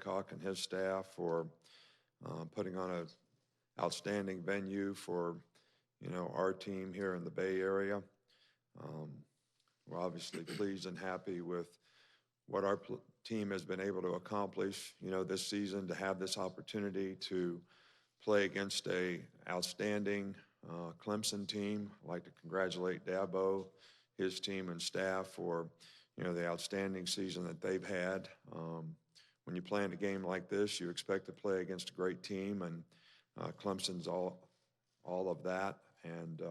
Hancock and his staff for putting on an outstanding venue for, our team here in the Bay Area. We're obviously pleased and happy with what our team has been able to accomplish, this season, to have this opportunity to play against a outstanding Clemson team. I'd like to congratulate Dabo, his team and staff for, the outstanding season that they've had. When you play in a game like this, you expect to play against a great team, and Clemson's all of that. And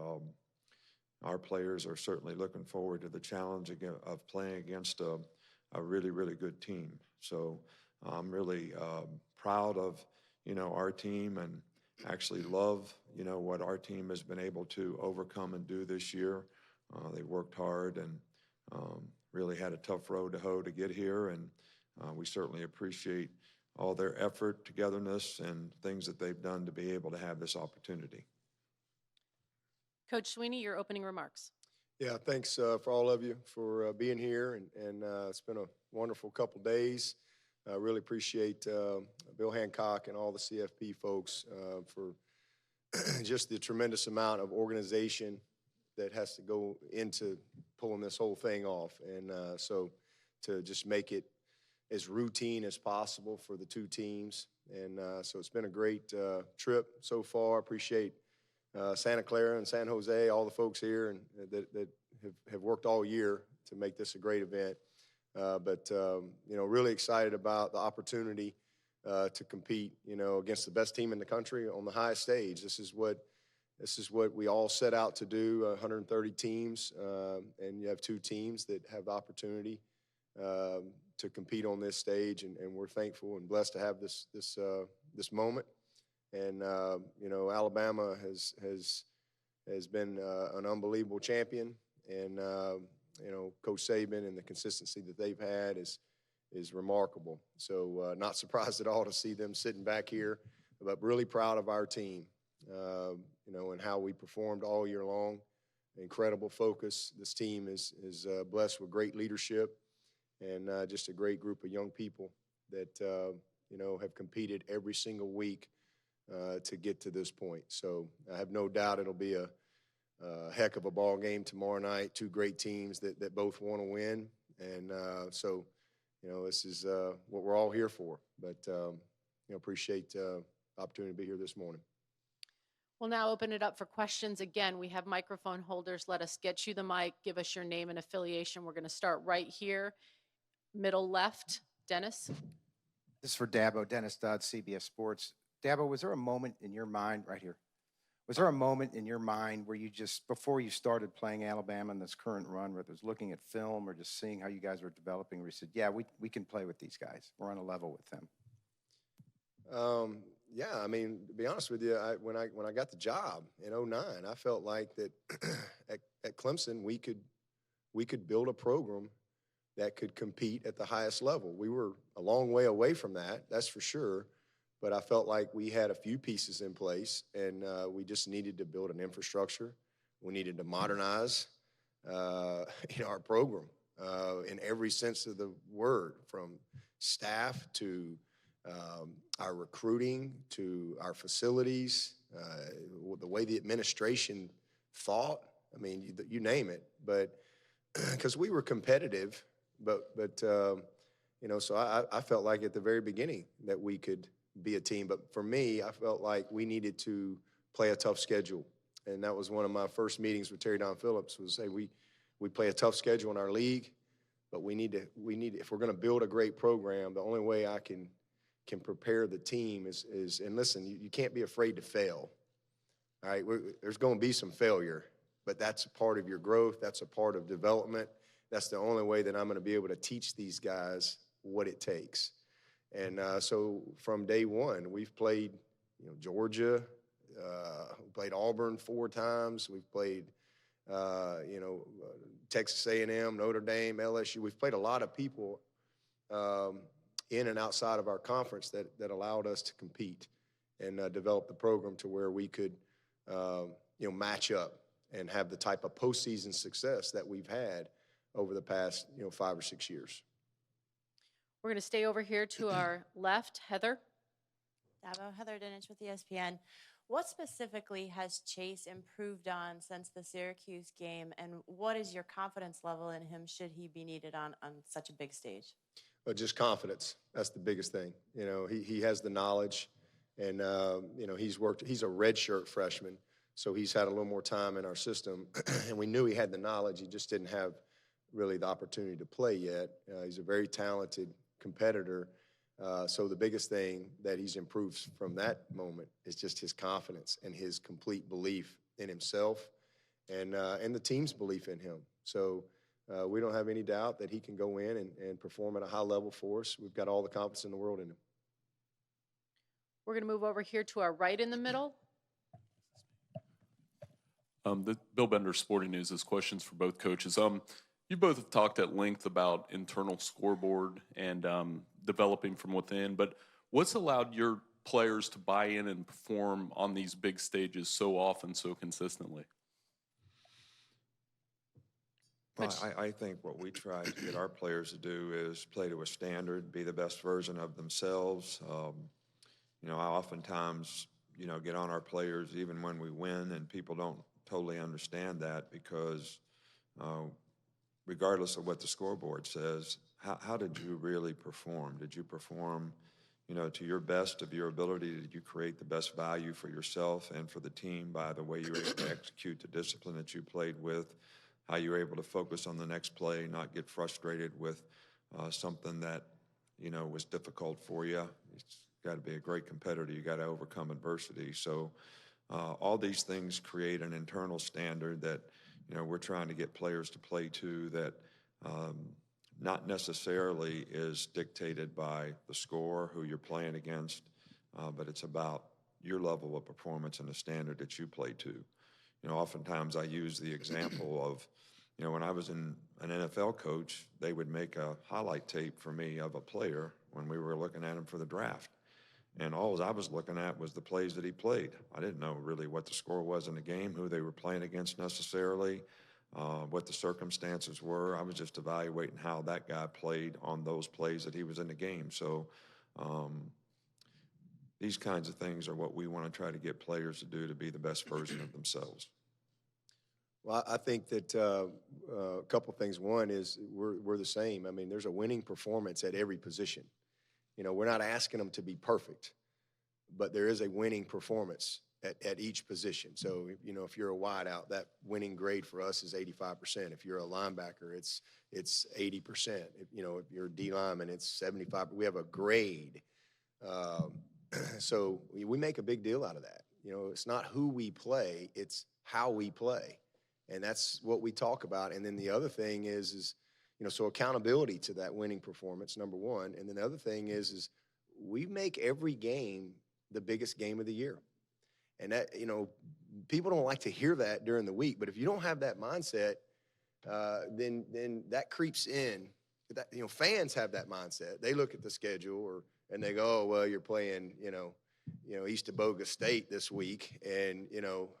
our players are certainly looking forward to the challenge of playing against a really, really good team. So I'm really proud of, our team, and actually love, what our team has been able to overcome and do this year. They worked hard and really had a tough road to hoe to get here, and we certainly appreciate all their effort, togetherness, and things that they've done to be able to have this opportunity. Coach Swinney, your opening remarks. Yeah, thanks for all of you for being here, and it's been a wonderful couple days. I really appreciate Bill Hancock and all the CFP folks for just the tremendous amount of organization that has to go into pulling this whole thing off. And so to just make it as routine as possible for the two teams. And so it's been a great trip so far. Appreciate Santa Clara and San Jose, all the folks here and that have worked all year to make this a great event. But really excited about the opportunity to compete, against the best team in the country on the highest stage. This is what we all set out to do, 130 teams, and you have two teams that have the opportunity to compete on this stage, and we're thankful and blessed to have this moment. And Alabama has been an unbelievable champion, and Coach Saban and the consistency that they've had is remarkable. So not surprised at all to see them sitting back here, but really proud of our team, and how we performed all year long. Incredible focus. This team is blessed with great leadership and just a great group of young people that have competed every single week to get to this point. So I have no doubt it'll be a heck of a ball game tomorrow night. Two great teams that both want to win, and so this is what we're all here for. But appreciate the opportunity to be here this morning. We'll now open it up for questions. Again, we have microphone holders. Let us get you the mic. Give us your name and affiliation. We're going to start right here, middle left. Dennis. This is for Dabo. Dennis Dodd, CBS Sports. Dabo, was there a moment in your mind right here? Was there a moment in your mind where you just, before you started playing Alabama in this current run, whether it was looking at film or just seeing how you guys were developing, where you said, yeah, we can play with these guys. We're on a level with them? Yeah, I mean, to be honest with you, when I got the job in 2009, I felt like that at Clemson we could build a program that could compete at the highest level. We were a long way away from that, that's for sure. But I felt like we had a few pieces in place, and we just needed to build an infrastructure. We needed to modernize our program in every sense of the word, from staff to our recruiting to our facilities, the way the administration thought. I mean, you name it. But because we were competitive, but so I felt like at the very beginning that we could be a team. But for me, I felt like we needed to play a tough schedule. And that was one of my first meetings with Terry Don Phillips, was say we play a tough schedule in our league, but we need if we're going to build a great program, the only way I can prepare the team is and listen, you can't be afraid to fail. All right, there's going to be some failure, but that's a part of your growth. That's a part of development. That's the only way that I'm going to be able to teach these guys what it takes. And so from day one, we've played, Georgia, played Auburn 4 times. We've played, Texas A&M, Notre Dame, LSU. We've played a lot of people in and outside of our conference that allowed us to compete and develop the program to where we could, match up and have the type of postseason success that we've had over the past, 5 or 6 years. We're going to stay over here to our left. Heather? Dabo, Heather Dinich with ESPN. What specifically has Chase improved on since the Syracuse game, and what is your confidence level in him should he be needed on such a big stage? But just confidence. That's the biggest thing. You know, he has the knowledge, and, you know, he's a redshirt freshman, so he's had a little more time in our system, and we knew he had the knowledge. He just didn't have really the opportunity to play yet. He's a very talented competitor. So the biggest thing that he's improved from that moment is just his confidence and his complete belief in himself and the team's belief in him. So we don't have any doubt that he can go in and perform at a high level for us. We've got all the confidence in the world in him. We're going to move over here to our right in the middle. The Bill Bender, Sporting News, has questions for both coaches. You both have talked at length about internal scoreboard and developing from within, but what's allowed your players to buy in and perform on these big stages so often, so consistently? Well, I think what we try to get our players to do is play to a standard, be the best version of themselves. You know, I oftentimes, you know, get on our players even when we win, and people don't totally understand that because regardless of what the scoreboard says, how did you really perform? Did you perform, you know, to your best of your ability? Did you create the best value for yourself and for the team by the way you were able to execute the discipline that you played with, how you were able to focus on the next play, not get frustrated with something that, you know, was difficult for you? It's got to be a great competitor. You got to overcome adversity. So all these things create an internal standard that, you know, we're trying to get players to play to that not necessarily is dictated by the score, who you're playing against, but it's about your level of performance and the standard that you play to. You know, oftentimes I use the example of, you know, when I was an NFL coach, they would make a highlight tape for me of a player when we were looking at him for the draft. And all I was looking at was the plays that he played. I didn't know really what the score was in the game, who they were playing against necessarily, what the circumstances were. I was just evaluating how that guy played on those plays that he was in the game. So these kinds of things are what we want to try to get players to do to be the best version of themselves. Well, I think that a couple things. One is we're the same. I mean, there's a winning performance at every position. You know, we're not asking them to be perfect, but there is a winning performance at each position. So, you know, if you're a wideout, that winning grade for us is 85%. If you're a linebacker, it's 80%. If, you know, if you're a D lineman, it's 75%. We have a grade. So we make a big deal out of that. You know, it's not who we play, it's how we play. And that's what we talk about. And then the other thing is you know, so accountability to that winning performance, number one. And then the other thing is we make every game the biggest game of the year. And that, you know, people don't like to hear that during the week, but if you don't have that mindset, then that creeps in. That, you know, fans have that mindset. They look at the schedule and they go, oh, well, you're playing, you know, East Boga State this week. And, you know,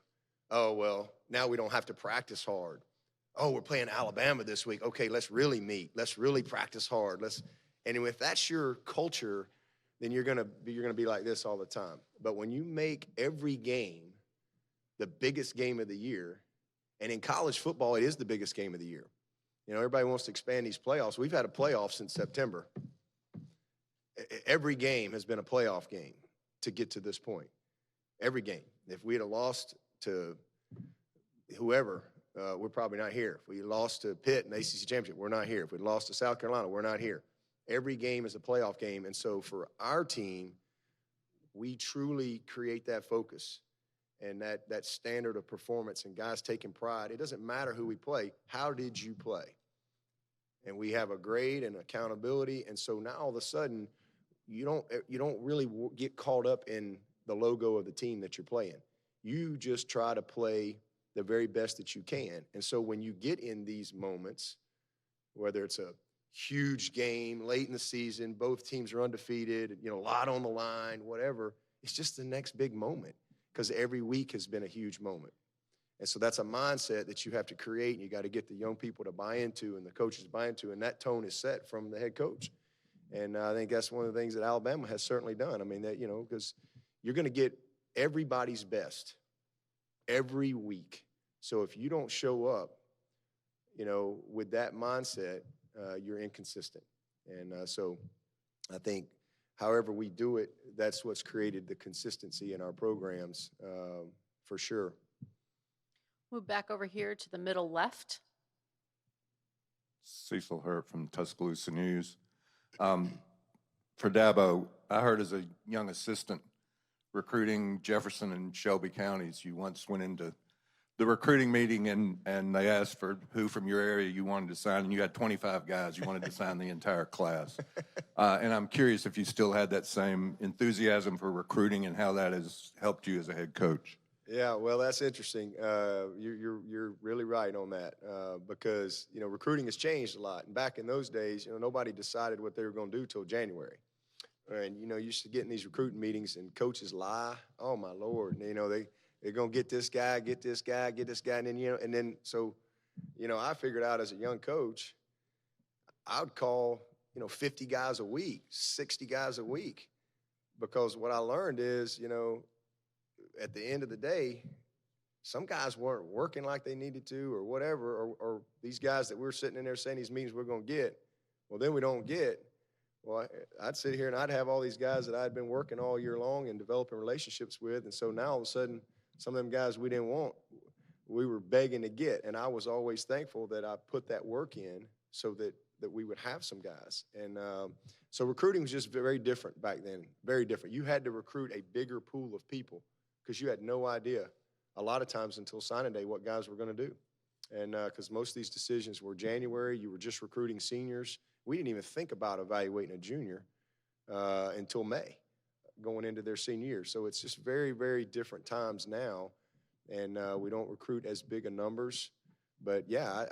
oh, well, now we don't have to practice hard. Oh, we're playing Alabama this week. Okay, let's really meet. Let's really practice hard. And if that's your culture, then you're gonna be like this all the time. But when you make every game the biggest game of the year, and in college football, it is the biggest game of the year. You know, everybody wants to expand these playoffs. We've had a playoff since September. Every game has been a playoff game to get to this point. Every game. If we had lost to whoever, we're probably not here. If we lost to Pitt in the ACC Championship, we're not here. If we lost to South Carolina, we're not here. Every game is a playoff game. And so for our team, we truly create that focus and that standard of performance and guys taking pride. It doesn't matter who we play. How did you play? And we have a grade and accountability. And so now all of a sudden, you don't really get caught up in the logo of the team that you're playing. You just try to play the very best that you can. And so when you get in these moments, whether it's a huge game late in the season, both teams are undefeated, you know, a lot on the line, whatever, it's just the next big moment because every week has been a huge moment. And so that's a mindset that you have to create, and you got to get the young people to buy into and the coaches to buy into, and that tone is set from the head coach. And I think that's one of the things that Alabama has certainly done. I mean, that, you know, because you're going to get everybody's best every week. So if you don't show up, you know, with that mindset, you're inconsistent. And so I think however we do it, that's what's created the consistency in our programs, for sure. Move back over here to the middle left. Cecil Hurt from Tuscaloosa News. For Dabo, I heard as a young assistant recruiting Jefferson and Shelby counties, you once went into the recruiting meeting and they asked for who from your area you wanted to sign, and you had 25 guys you wanted to sign the entire class. And I'm curious if you still had that same enthusiasm for recruiting and how that has helped you as a head coach. Yeah, well, that's interesting. You're really right on that, because, you know, recruiting has changed a lot. And back in those days, you know, nobody decided what they were going to do till January. And, you know, you used to get in these recruiting meetings and coaches lie. Oh, my Lord. And, you know, they're going to get this guy. And then, you know, and then, so, you know, I figured out as a young coach, I would call, you know, 50 guys a week, 60 guys a week, because what I learned is, you know, at the end of the day, some guys weren't working like they needed to or whatever, or these guys that we're sitting in there saying these meetings we're going to get, well, then we don't get. Well, I'd sit here and I'd have all these guys that I'd been working all year long and developing relationships with, and so now all of a sudden, some of them guys we didn't want, we were begging to get, and I was always thankful that I put that work in so that we would have some guys. And so recruiting was just very different back then, very different. You had to recruit a bigger pool of people because you had no idea a lot of times until signing day what guys were going to do. And because most of these decisions were January, you were just recruiting seniors. We didn't even think about evaluating a junior until May, going into their senior year. So it's just very, very different times now, and we don't recruit as big a numbers. But yeah,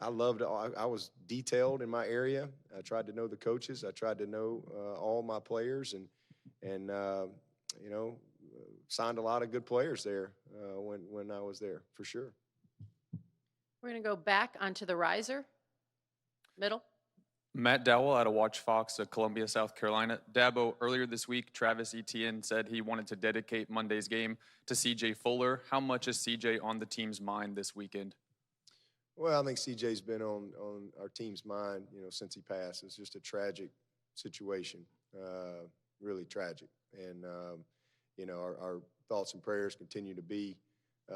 I loved it. I was detailed in my area. I tried to know the coaches. I tried to know all my players, and you know, signed a lot of good players there when I was there, for sure. We're going to go back onto the riser. Middle. Matt Dowell out of Watch Fox of Columbia, South Carolina. Dabo, earlier this week, Travis Etienne said he wanted to dedicate Monday's game to C.J. Fuller. How much is C.J. on the team's mind this weekend? Well, I think C.J.'s been on our team's mind, you know, since he passed. It's just a tragic situation, really tragic. And, you know, our thoughts and prayers continue to be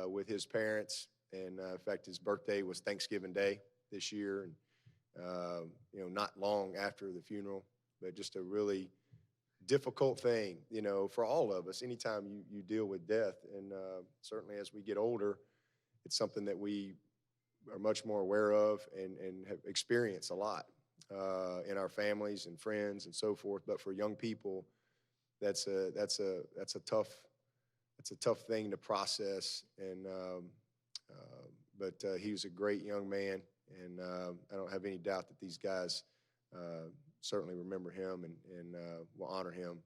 with his parents. And, in fact, his birthday was Thanksgiving Day this year. And, you know, not long after the funeral, but just a really difficult thing, you know, for all of us, anytime you deal with death. And certainly as we get older, it's something that we are much more aware of and have experienced a lot in our families and friends and so forth. But for young people, that's a tough thing to process. And but he was a great young man. And I don't have any doubt that these guys certainly remember him and will honor him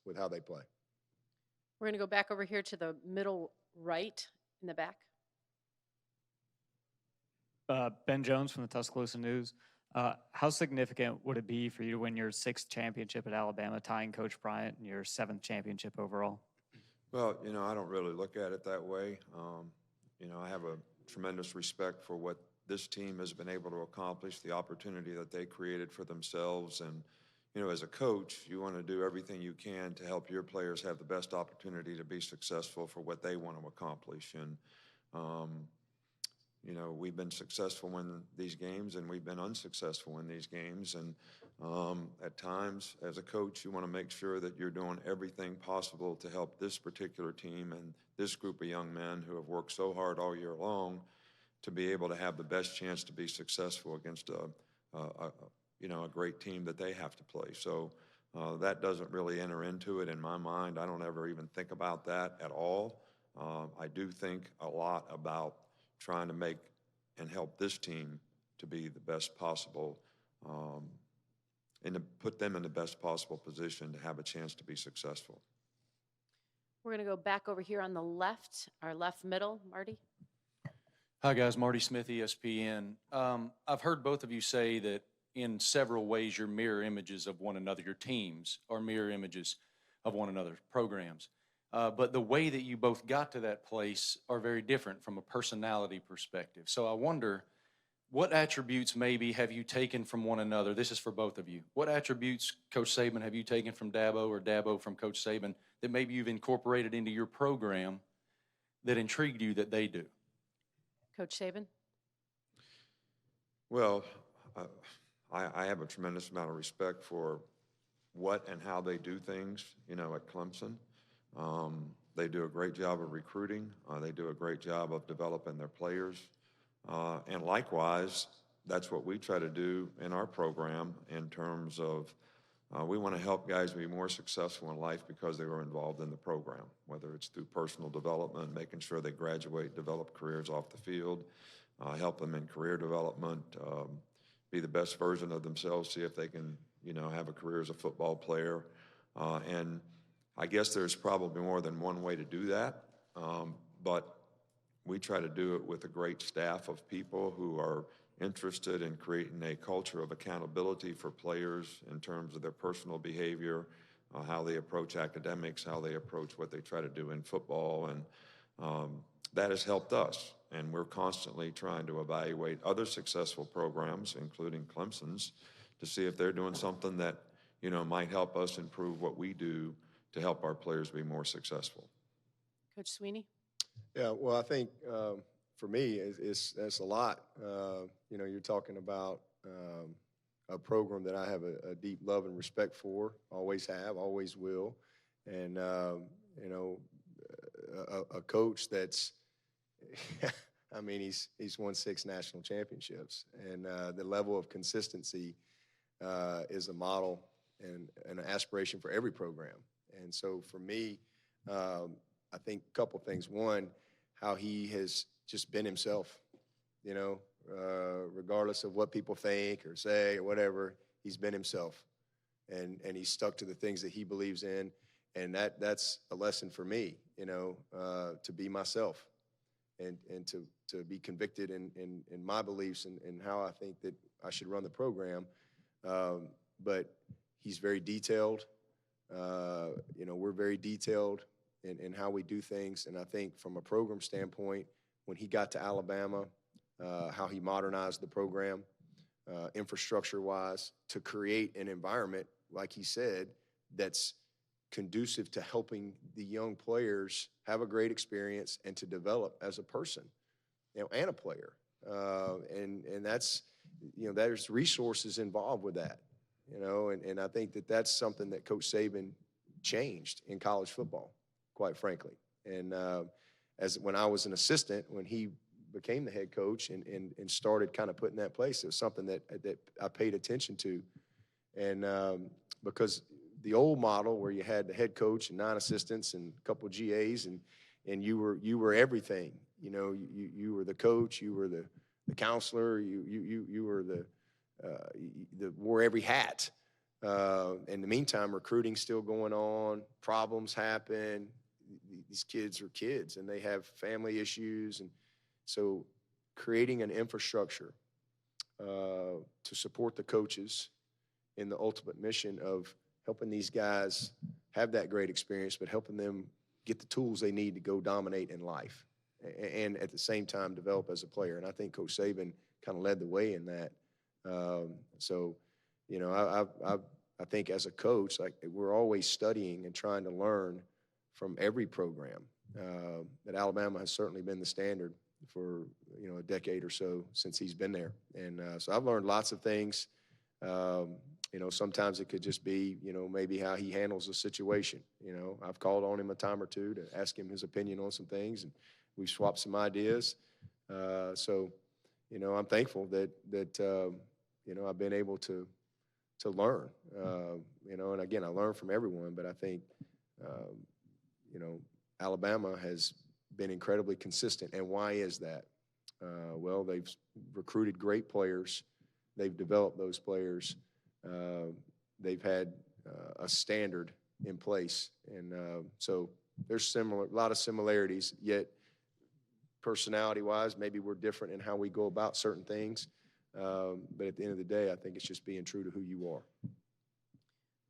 with how they play. We're going to go back over here to the middle right in the back. Ben Jones from the Tuscaloosa News. How significant would it be for you to win your 6th championship at Alabama, tying Coach Bryant, and your 7th championship overall? Well, you know, I don't really look at it that way. You know, I have a tremendous respect for what this team has been able to accomplish, the opportunity that they created for themselves. And, you know, as a coach, you want to do everything you can to help your players have the best opportunity to be successful for what they want to accomplish. And, you know, we've been successful in these games and we've been unsuccessful in these games. And at times, as a coach, you want to make sure that you're doing everything possible to help this particular team and this group of young men who have worked so hard all year long to be able to have the best chance to be successful against a great team that they have to play. So that doesn't really enter into it in my mind. I don't ever even think about that at all. I do think a lot about trying to make and help this team to be the best possible and to put them in the best possible position to have a chance to be successful. We're going to go back over here on the left, our left middle. Marty? Hi, guys. Marty Smith, ESPN. I've heard both of you say that in several ways you're mirror images of one another. Your teams are mirror images of one another's programs. But the way that you both got to that place are very different from a personality perspective. So I wonder, what attributes maybe have you taken from one another? This is for both of you. What attributes, Coach Saban, have you taken from Dabo or Dabo from Coach Saban that maybe you've incorporated into your program that intrigued you that they do? Coach Saban? Well, I have a tremendous amount of respect for what and how they do things, you know, at Clemson. They do a great job of recruiting. They do a great job of developing their players. And likewise, that's what we try to do in our program in terms of we want to help guys be more successful in life because they were involved in the program, whether it's through personal development, making sure they graduate, develop careers off the field, help them in career development, be the best version of themselves, see if they can, you know, have a career as a football player. And I guess there's probably more than one way to do that, but we try to do it with a great staff of people who are interested in creating a culture of accountability for players in terms of their personal behavior, how they approach academics, how they approach what they try to do in football, and that has helped us. And we're constantly trying to evaluate other successful programs, including Clemson's, to see if they're doing something that, you know, might help us improve what we do to help our players be more successful. Coach Swinney? Yeah, well, I think for me, it's a lot. You know, you're talking about a program that I have a deep love and respect for, always have, always will. And, you know, a coach that's, I mean, he's won 6 national championships. And the level of consistency is a model and an aspiration for every program. And so for me, I think a couple things. One, how he has just been himself, you know, regardless of what people think or say or whatever, he's been himself. And he's stuck to the things that he believes in. And that's a lesson for me, you know, to be myself and to be convicted in my beliefs and how I think that I should run the program. But he's very detailed. You know, we're very detailed in how we do things. And I think from a program standpoint, when he got to Alabama, how he modernized the program, infrastructure-wise, to create an environment, like he said, that's conducive to helping the young players have a great experience and to develop as a person, you know, and a player. And that's, you know, there's resources involved with that, you know, and I think that that's something that Coach Saban changed in college football, quite frankly. And as when I was an assistant, when he became the head coach and started kind of putting that place, it was something that I paid attention to. And because the old model where you had the head coach and 9 assistants and a couple of GAs and you were everything, you know, you were the coach, you were the counselor, you were the wore every hat. In the meantime, recruiting's still going on, problems happen. These kids are kids and they have family issues. And so creating an infrastructure to support the coaches in the ultimate mission of helping these guys have that great experience, but helping them get the tools they need to go dominate in life and at the same time develop as a player. And I think Coach Saban kind of led the way in that. So, you know, I think as a coach, like we're always studying and trying to learn from every program. That Alabama has certainly been the standard for, you know, a decade or so since he's been there. And so I've learned lots of things. You know, sometimes it could just be, you know, maybe how he handles a situation. You know, I've called on him a time or two to ask him his opinion on some things, and we've swapped some ideas. So, you know, I'm thankful that you know, I've been able to learn. You know, and again, I learn from everyone, but I think, you know, Alabama has been incredibly consistent. And why is that? Well, they've recruited great players. They've developed those players. They've had a standard in place. And so there's a lot of similarities, yet personality-wise, maybe we're different in how we go about certain things. But at the end of the day, I think it's just being true to who you are.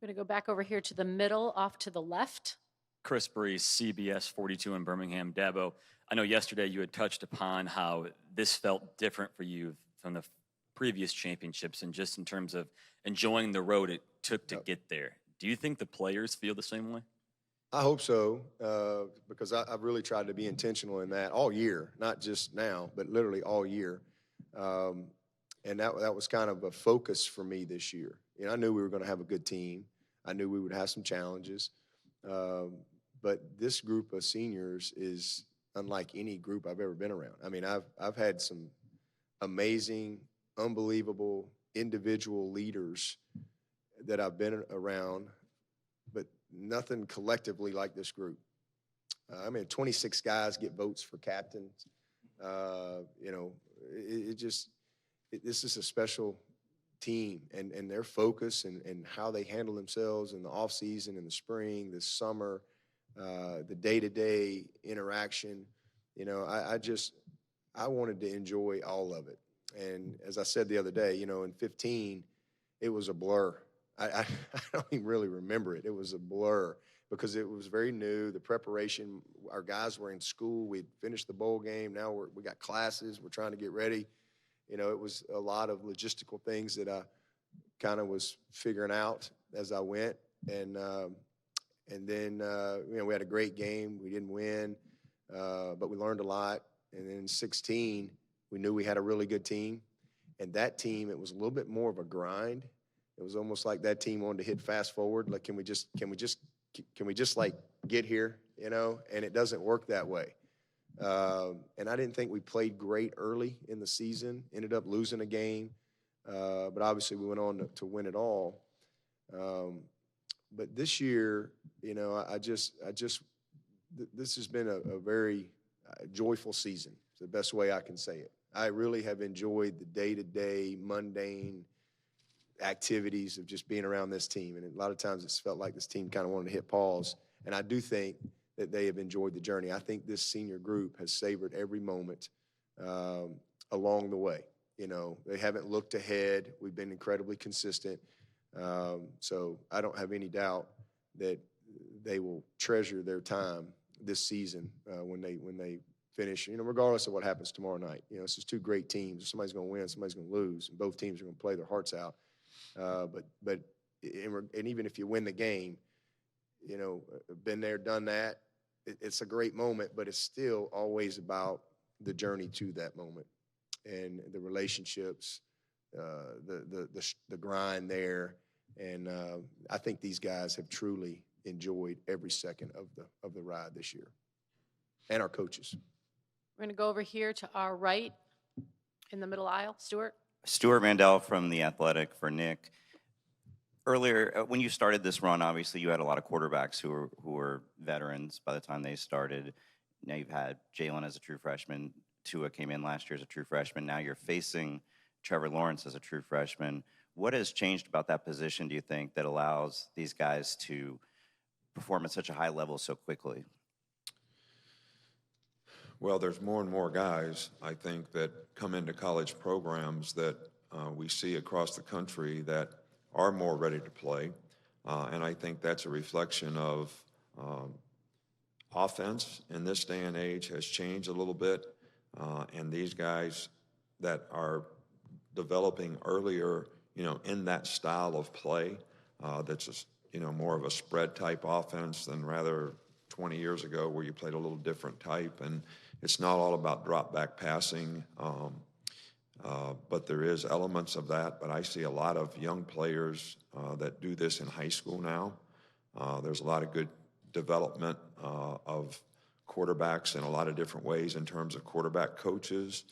We're going to go back over here to the middle, off to the left. Chris Brees, CBS 42 in Birmingham. Dabo, I know yesterday you had touched upon how this felt different for you from the previous championships and just in terms of enjoying the road it took to get there. Do you think the players feel the same way? I hope so, because I've really tried to be intentional in that all year, not just now, but literally all year. And that was kind of a focus for me this year. You know, I knew we were going to have a good team. I knew we would have some challenges. But this group of seniors is unlike any group I've ever been around. I mean, I've had some amazing, unbelievable individual leaders that I've been around, but nothing collectively like this group. I mean, 26 guys get votes for captains. You know, this is a special team, and their focus and how they handle themselves in the off season, in the spring, the summer, the day-to-day interaction. You know, I wanted to enjoy all of it. And as I said the other day, you know, in 15, it was a blur. I don't even really remember it. It was a blur because it was very new. The preparation, our guys were in school. We'd finished the bowl game. Now we got classes. We're trying to get ready. You know, it was a lot of logistical things that I kind of was figuring out as I went. And then, you know, we had a great game. We didn't win, but we learned a lot. And then in 16, we knew we had a really good team. And that team, it was a little bit more of a grind. It was almost like that team wanted to hit fast forward. Like, can we just like get here, you know? And it doesn't work that way. And I didn't think we played great early in the season, ended up losing a game. But obviously we went on to win it all. But this year, you know, this has been a very joyful season. It's the best way I can say it. I really have enjoyed the day-to-day, mundane activities of just being around this team. And a lot of times it's felt like this team kind of wanted to hit pause. And I do think that they have enjoyed the journey. I think this senior group has savored every moment along the way. You know, they haven't looked ahead. We've been incredibly consistent. So I don't have any doubt that they will treasure their time this season when they finish, you know, regardless of what happens tomorrow night. You know, this is two great teams. Somebody's going to win, somebody's going to lose, and both teams are going to play their hearts out. But even if you win the game, you know, been there, done that. It's a great moment, but it's still always about the journey to that moment and the relationships, the grind there. And I think these guys have truly enjoyed every second of the ride this year, and our coaches. We're going to go over here to our right in the middle aisle. Stuart? Stuart Mandel from The Athletic for Nick. Earlier, when you started this run, obviously you had a lot of quarterbacks who were veterans by the time they started. Now you've had Jalen as a true freshman. Tua came in last year as a true freshman. Now you're facing Trevor Lawrence as a true freshman. What has changed about that position, do you think, that allows these guys to perform at such a high level so quickly? Well, there's more and more guys, I think, that come into college programs that we see across the country that are more ready to play. And I think that's a reflection of offense in this day and age has changed a little bit. And these guys that are developing earlier, you know, in that style of play, that's just, you know, more of a spread type offense than rather 20 years ago where you played a little different type. And it's not all about drop back passing, but there is elements of that. But I see a lot of young players that do this in high school now. There's a lot of good development of quarterbacks in a lot of different ways in terms of quarterback coaches.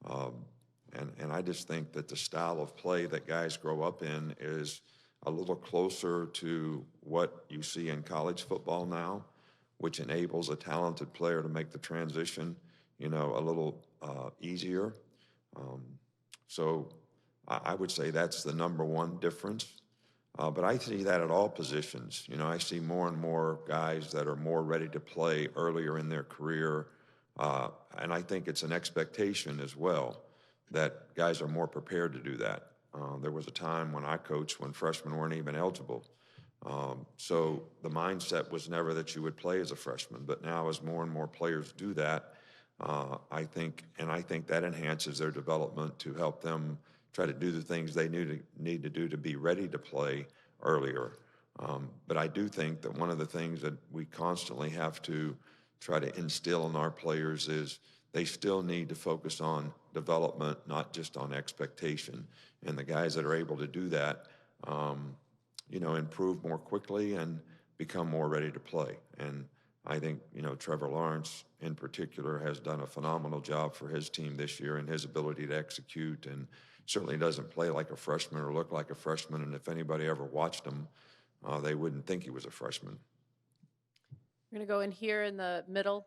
And I just think that the style of play that guys grow up in is a little closer to what you see in college football now, which enables a talented player to make the transition, you know, a little easier. So I would say that's the number one difference. But I see that at all positions. You know, I see more and more guys that are more ready to play earlier in their career. And I think it's an expectation as well that guys are more prepared to do that. There was a time when I coached when freshmen weren't even eligible. So the mindset was never that you would play as a freshman, but now as more and more players do that, I think that enhances their development to help them try to do the things they need to do to be ready to play earlier. But I do think that one of the things that we constantly have to try to instill in our players is they still need to focus on development, not just on expectation. And the guys that are able to do that, improve more quickly and become more ready to play. And I think, Trevor Lawrence in particular has done a phenomenal job for his team this year in his ability to execute, and certainly doesn't play like a freshman or look like a freshman. And if anybody ever watched him, they wouldn't think he was a freshman. We're going to go in here in the middle,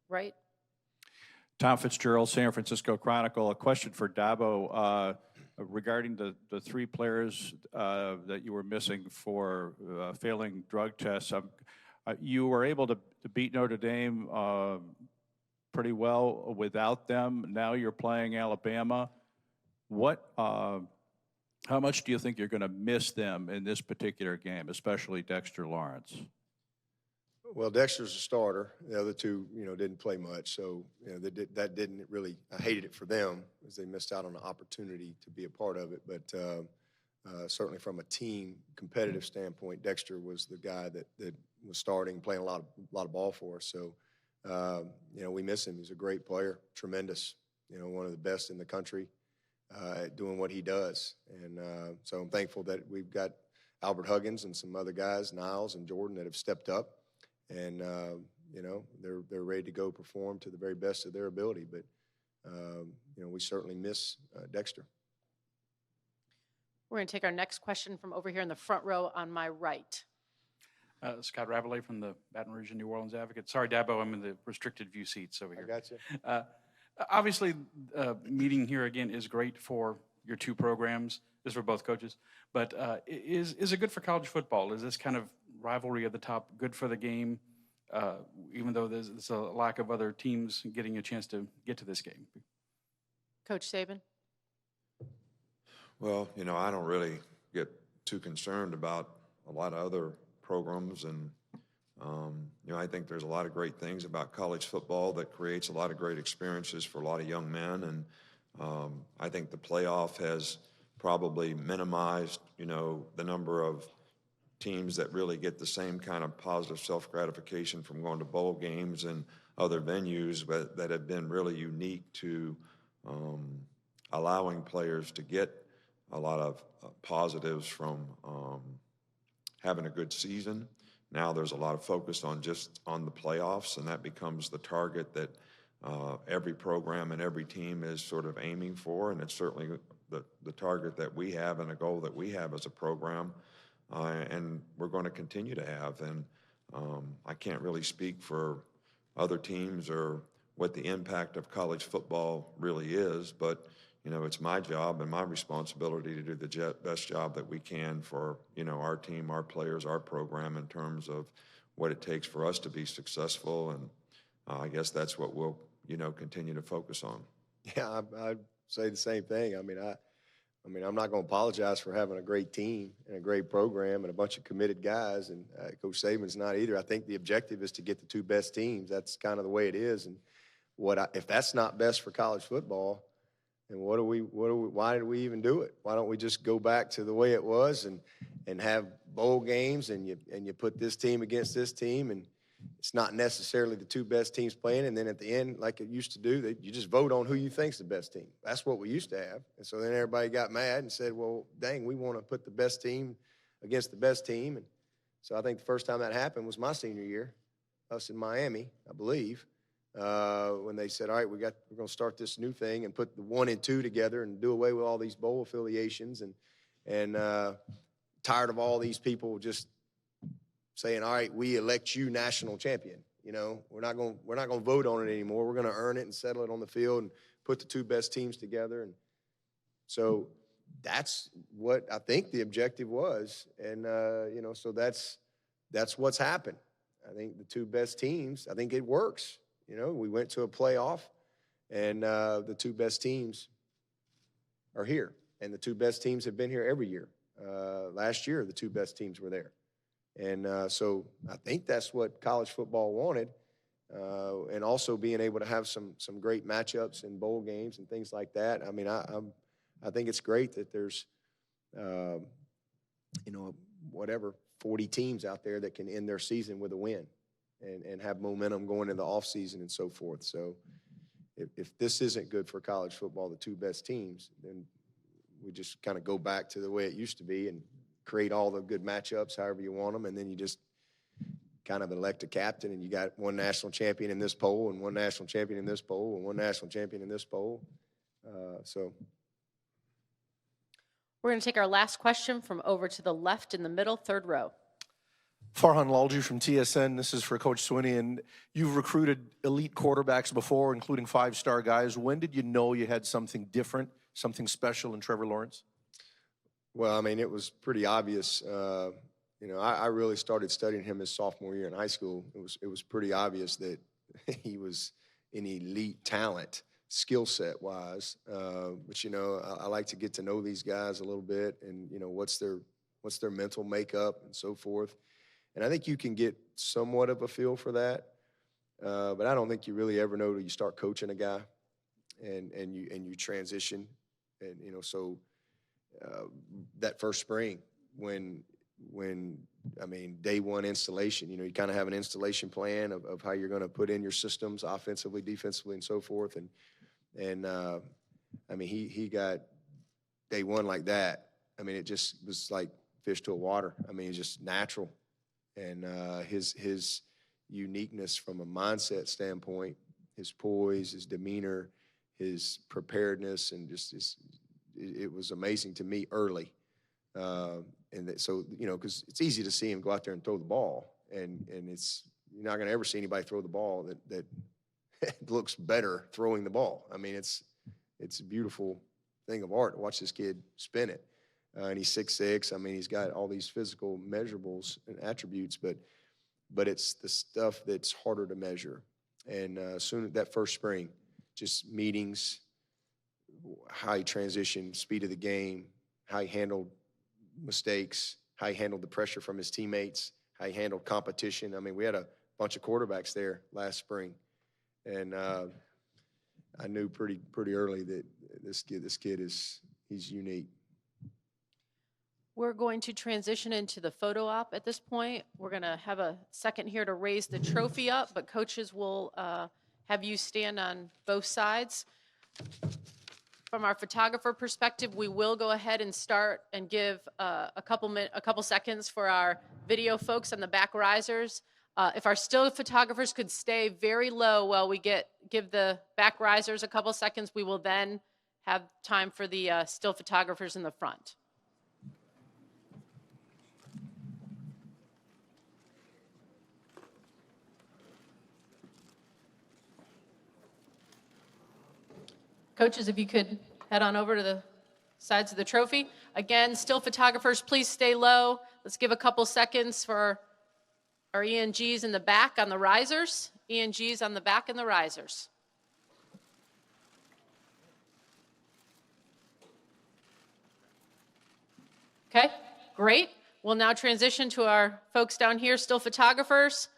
right? Tom Fitzgerald, San Francisco Chronicle. A question for Dabo regarding the three players that you were missing for failing drug tests. You were able to beat Notre Dame pretty well without them. Now you're playing Alabama. How much do you think you're going to miss them in this particular game, especially Dexter Lawrence? Well, Dexter's a starter. The other two, didn't play much. So, that didn't really, I hated it for them as they missed out on the opportunity to be a part of it. But certainly from a team competitive standpoint, Dexter was the guy that was starting, playing a lot of ball for us. So, we miss him. He's a great player, tremendous, one of the best in the country at doing what he does. And so I'm thankful that we've got Albert Huggins and some other guys, Niles and Jordan, that have stepped up. And, they're ready to go perform to the very best of their ability. But, we certainly miss Dexter. We're going to take our next question from over here in the front row on my right. Scott Ravelay from the Baton Rouge and New Orleans Advocate. Sorry, Dabo, I'm in the restricted view seats over here. I got you. Obviously, meeting here again is great for your two programs. This is for both coaches. But is it good for college football? Is this kind of rivalry at the top good for the game, even though there's a lack of other teams getting a chance to get to this game? Coach Saban? Well, I don't really get too concerned about a lot of other programs. And, I think there's a lot of great things about college football that creates a lot of great experiences for a lot of young men. And I think the playoff has probably minimized, the number of teams that really get the same kind of positive self-gratification from going to bowl games and other venues, but that have been really unique to allowing players to get a lot of positives from having a good season. Now there's a lot of focus on the playoffs, and that becomes the target that every program and every team is sort of aiming for, and it's certainly the target that we have and a goal that we have as a program, and we're going to continue to have. And I can't really speak for other teams or what the impact of college football really is, but it's my job and my responsibility to do the best job that we can for, our team, our players, our program in terms of what it takes for us to be successful. And I guess that's what we'll, continue to focus on. Yeah, I'd say the same thing. I'm not going to apologize for having a great team and a great program and a bunch of committed guys. And Coach Saban's not either. I think the objective is to get the two best teams. That's kind of the way it is. And if that's not best for college football, and why did we even do it? Why don't we just go back to the way it was and have bowl games and you put this team against this team, and it's not necessarily the two best teams playing, and then at the end, like it used to do, you just vote on who you think's the best team. That's what we used to have. And so then everybody got mad and said, well, dang, we want to put the best team against the best team. And so I think the first time that happened was my senior year, us in Miami, I believe. When they said, all right, we're going to start this new thing and put the 1 and 2 together and do away with all these bowl affiliations, and tired of all these people just saying, all right, we elect you national champion. We're not going to vote on it anymore. We're going to earn it and settle it on the field and put the two best teams together. And so that's what I think the objective was. And so that's what's happened. I think the two best teams, I think it works. We went to a playoff, and the two best teams are here. And the two best teams have been here every year. Last year, the two best teams were there. And so I think that's what college football wanted. And also being able to have some great matchups in bowl games and things like that. I mean, I think it's great that there's, you know, whatever, 40 teams out there that can end their season with a win and have momentum going into the offseason and so forth. So if this isn't good for college football, the two best teams, then we just kind of go back to the way it used to be and create all the good matchups however you want them, and then you just kind of elect a captain, and you got one national champion in this poll and one national champion in this poll and one national champion in this poll. So We're going to take our last question from over to the left in the middle, third row. Farhan Lalji from TSN. This is for Coach Swinney. And you've recruited elite quarterbacks before, including five-star guys. When did you know you had something different, something special in Trevor Lawrence? Well, I mean, it was pretty obvious. You know, I really started studying him his sophomore year in high school. It was pretty obvious that he was an elite talent, skill set wise. But you know, I like to get to know these guys a little bit, and you know, what's their mental makeup and so forth. And I think you can get somewhat of a feel for that, but I don't think you really ever know till you start coaching a guy, and you transition, and you know, so that first spring when I mean, day one installation, you know, you kind of have an installation plan of how you're going to put in your systems offensively, defensively, and so forth. And I mean, he got day one like that. I mean, it just was like fish to a water. I mean, it's just natural. And his uniqueness from a mindset standpoint, his poise, his demeanor, his preparedness, and just it was amazing to me early. So, you know, because it's easy to see him go out there and throw the ball, and you're not going to ever see anybody throw the ball that looks better throwing the ball. I mean, it's a beautiful thing of art to watch this kid spin it. And he's 6'6". I mean, he's got all these physical measurables and attributes, but it's the stuff that's harder to measure. And soon that first spring, just meetings, how he transitioned, speed of the game, how he handled mistakes, how he handled the pressure from his teammates, how he handled competition. I mean, we had a bunch of quarterbacks there last spring, and I knew pretty early that this kid he's unique. We're going to transition into the photo op at this point. We're going to have a second here to raise the trophy up, but coaches will have you stand on both sides. From our photographer perspective, we will go ahead and start and give a couple seconds for our video folks on the back risers. If our still photographers could stay very low while we give the back risers a couple seconds, we will then have time for the still photographers in the front. Coaches, if you could head on over to the sides of the trophy. Again, still photographers, please stay low. Let's give a couple seconds for our ENGs in the back on the risers. ENGs on the back and the risers. Okay, great. We'll now transition to our folks down here, still photographers.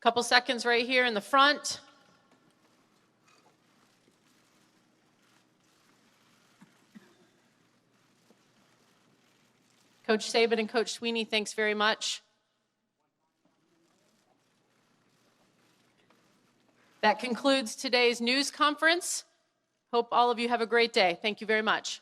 Couple seconds right here in the front. Coach Saban and Coach Swinney, thanks very much. That concludes today's news conference. Hope all of you have a great day. Thank you very much.